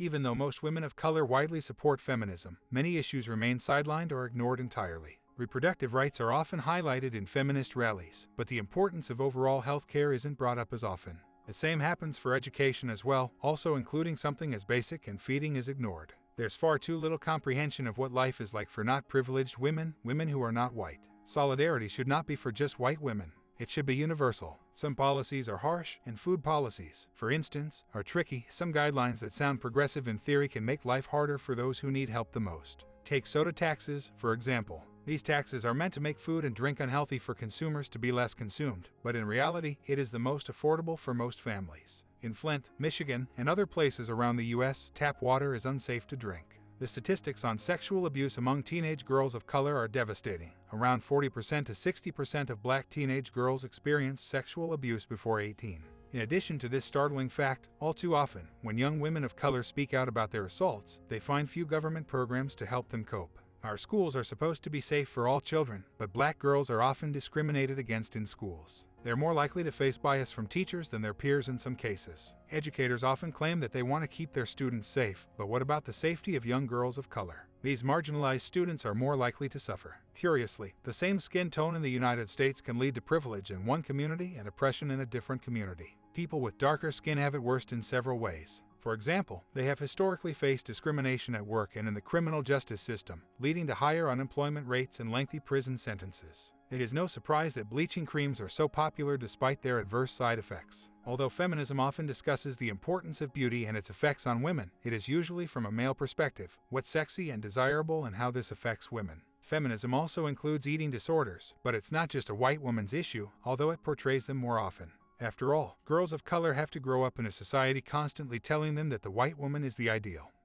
Even though most women of color widely support feminism, many issues remain sidelined or ignored entirely. Reproductive rights are often highlighted in feminist rallies, but the importance of overall health care isn't brought up as often. The same happens for education as well, also including something as basic as feeding is ignored. There's far too little comprehension of what life is like for not privileged women who are not white. Solidarity should not be for just white women. It should be universal. Some policies are harsh, and food policies, for instance, are tricky. Some guidelines that sound progressive in theory can make life harder for those who need help the most. Take soda taxes, for example. These taxes are meant to make food and drink unhealthy for consumers to be less consumed, but in reality, it is the most affordable for most families. In Flint, Michigan, and other places around the U.S., tap water is unsafe to drink. The statistics on sexual abuse among teenage girls of color are devastating. Around 40% to 60% of black teenage girls experience sexual abuse before 18. In addition to this startling fact, all too often, when young women of color speak out about their assaults, they find few government programs to help them cope. Our schools are supposed to be safe for all children, but black girls are often discriminated against in schools. They're more likely to face bias from teachers than their peers in some cases. Educators often claim that they want to keep their students safe, but what about the safety of young girls of color? These marginalized students are more likely to suffer. Curiously, the same skin tone in the United States can lead to privilege in one community and oppression in a different community. People with darker skin have it worst in several ways. For example, they have historically faced discrimination at work and in the criminal justice system, leading to higher unemployment rates and lengthy prison sentences. It is no surprise that bleaching creams are so popular despite their adverse side effects. Although feminism often discusses the importance of beauty and its effects on women, it is usually from a male perspective, what's sexy and desirable and how this affects women. Feminism also includes eating disorders, but it's not just a white woman's issue, although it portrays them more often. After all, girls of color have to grow up in a society constantly telling them that the white woman is the ideal.